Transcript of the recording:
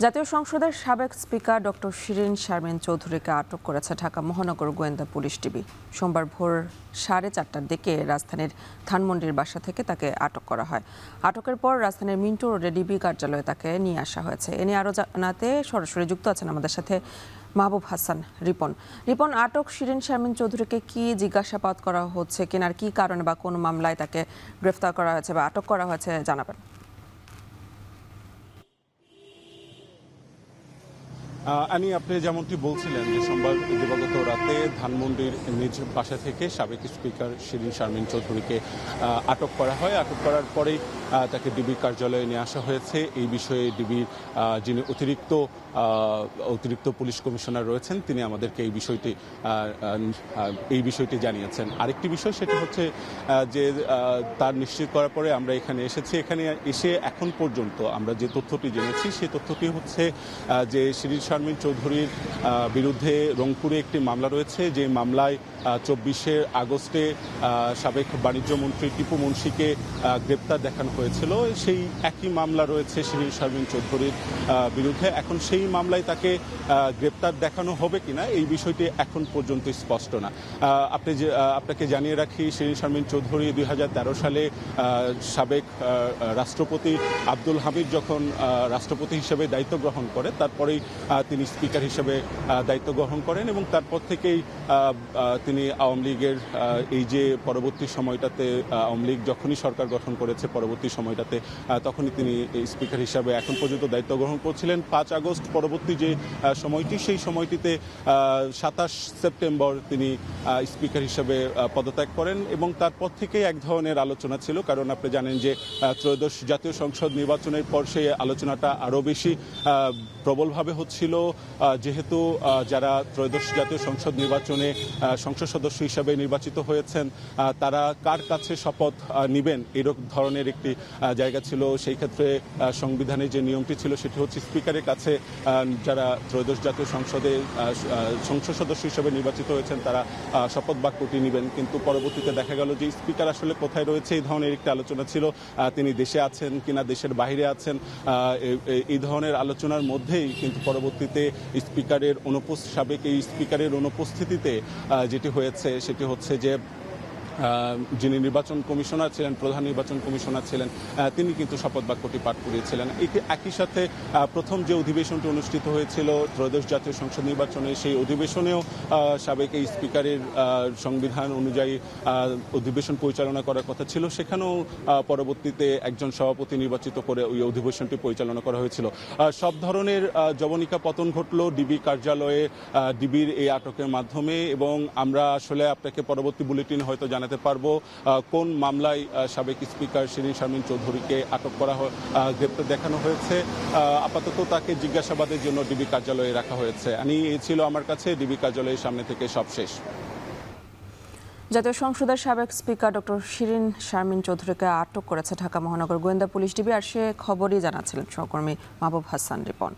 জাতীয় সংসদের সাবেক স্পিকার ডক্টর শিরিন শারমিন চৌধুরীকে আটক করেছে ঢাকা মহানগর গোয়েন্দা পুলিশ ডিবি। সোমবার ভোর 4:30টার দিকে রাজধানীর ধানমন্ডির বাসা থেকে তাকে আটক করা হয়। আটকের পর রাজধানীর মিন্টো রোডে ডিবি কার্যালয়ে তাকে নিয়ে আসা হয়েছে। এ নিয়ে আরও জানাতে সরাসরি যুক্ত আছেন আমাদের সাথে মাহবুব হাসান রিপন। আটক শিরিন শারমিন চৌধুরীকে কি জিজ্ঞাসাবাদ করা হচ্ছে কিনা, আর কি কারণে বা কোন মামলায় তাকে গ্রেফতার করা হয়েছে বা আটক করা হয়েছে জানাবেন। আপনি যেমনটি বলছিলেন যে সোমবার দিবাগত রাতে ধানমন্ডির নিজ বাসা থেকে সাবেক স্পিকার শিরিন শারমিন চৌধুরীকে আটক করা হয়। আটক করার পরেই তাকে ডিবি কার্যালয়ে নিয়ে আসা হয়েছে। এই বিষয়ে ডিবির যিনি অতিরিক্ত পুলিশ কমিশনার রয়েছেন তিনি আমাদেরকে এই বিষয়টি জানিয়েছেন। আরেকটি বিষয় সেটা হচ্ছে যে তার নিশ্চিত করার পরে আমরা এখানে এসেছি। এখানে এসে এখন পর্যন্ত আমরা যে তথ্যটি জেনেছি সেই তথ্যটি হচ্ছে যে শিরিন শারমিন চৌধুরীর বিরুদ্ধে রংপুরে একটি মামলা রয়েছে, যে মামলায় 24শে আগস্টে সাবেক বাণিজ্য মন্ত্রী টিপু মুন্সিকে গ্রেপ্তার দেখানো হয়েছিল। সেই একই মামলা রয়েছে শিরিন শারমিন চৌধুরীর বিরুদ্ধে। এখন সেই মামলায় তাকে গ্রেপ্তার দেখানো হবে কিনা এই বিষয়টি এখন পর্যন্ত স্পষ্ট না। আপনাকে জানিয়ে রাখি, শিরিন শারমিন চৌধুরী 2013 সালে সাবেক রাষ্ট্রপতি আব্দুল হামিদ যখন রাষ্ট্রপতি হিসেবে দায়িত্ব গ্রহণ করে তারপরেই তিনি স্পিকার হিসেবে দায়িত্ব গ্রহণ করেন এবং তারপর থেকেই তিনি আওয়ামী লীগের এই যে পরবর্তী সময়টাতে আওয়ামী লীগ যখনই সরকার গঠন করেছে পরবর্তী সময়টাতে তখনই তিনি স্পিকার হিসাবে এখন পর্যন্ত দায়িত্ব গ্রহণ করছিলেন। 5 আগস্ট পরবর্তী যে সময়টি সেই সময়টিতে 27 সেপ্টেম্বর তিনি স্পিকার হিসাবে পদত্যাগ করেন এবং তারপর থেকে এক ধরনের আলোচনা ছিল, কারণ আপনি জানেন যে ত্রয়োদশ জাতীয় সংসদ নির্বাচনের পর সেই আলোচনাটা আরও বেশি প্রবলভাবে হচ্ছিল, যেহেতু যারা ত্রয়োদশ জাতীয় সংসদ নির্বাচনে সংসদ সদস্য হিসাবে নির্বাচিত হয়েছেন তারা কার কাছে শপথ নেবেন এরকম ধরনের একটি জায়গা ছিল। সেই ক্ষেত্রে সংবিধানের যে নিয়মটি ছিল সেটি হচ্ছে স্পিকারের কাছে যারা ত্রয়োদশ জাতীয় সংসদে সংসদ সদস্য হিসেবে নির্বাচিত হয়েছেন তারা শপথ বাক্যটি নেবেন, কিন্তু পরবর্তীতে দেখা গেল যে স্পিকার আসলে কোথায় রয়েছে এই ধরনের একটি আলোচনা ছিল। তিনি দেশে আছেন কিনা দেশের বাইরে আছেন এই ধরনের আলোচনার মধ্যেই কিন্তু পরবর্তীতে সাবেক এই স্পিকারের অনুপস্থিতিতে যেটি হয়েছে সেটি হচ্ছে যে যিনি নির্বাচন কমিশনার ছিলেন, প্রধান নির্বাচন কমিশনার ছিলেন, তিনি কিন্তু শপথ বাক্যটি পাঠ করিয়েছিলেন। একই সাথে প্রথম যে অধিবেশনটি অনুষ্ঠিত হয়েছিল ত্রয়োদশ জাতীয় সংসদ নির্বাচনে সেই অধিবেশনেও সাবেক এই স্পিকারের সংবিধান অনুযায়ী অধিবেশন পরিচালনা করার কথা ছিল, সেখানেও পরবর্তীতে একজন সভাপতি নির্বাচিত করে ওই অধিবেশনটি পরিচালনা করা হয়েছিল। সব ধরনের জবনিকা পতন ঘটল ডিবি কার্যালয়ে ডিবির এই আটকের মাধ্যমে এবং আমরা আসলে আপনাকে পরবর্তী বুলেটিনে হয়তো জানাতে পারবো কোন মামলায় সাবেক স্পিকার শিরিন শারমিন চৌধুরীকে আটক করা গ্রেপ্তার দেখানো হয়েছে। আপাতত তাকে জিজ্ঞাসাবাদের জন্য ডিবি কার্যালয়ে রাখা হয়েছে। এই ছিল আমার কাছে ডিবি কার্যালয়ের সামনে থেকে সব শেষ। জাতীয় সংসদের সাবেক স্পিকার ডক্টর শিরিন শারমিন চৌধুরীকে আটক করেছে ঢাকা মহানগর গোয়েন্দা পুলিশ ডিবি, আর সে খবরই জানাচ্ছিলেন সহকর্মী মাহবুব হাসান রিপন।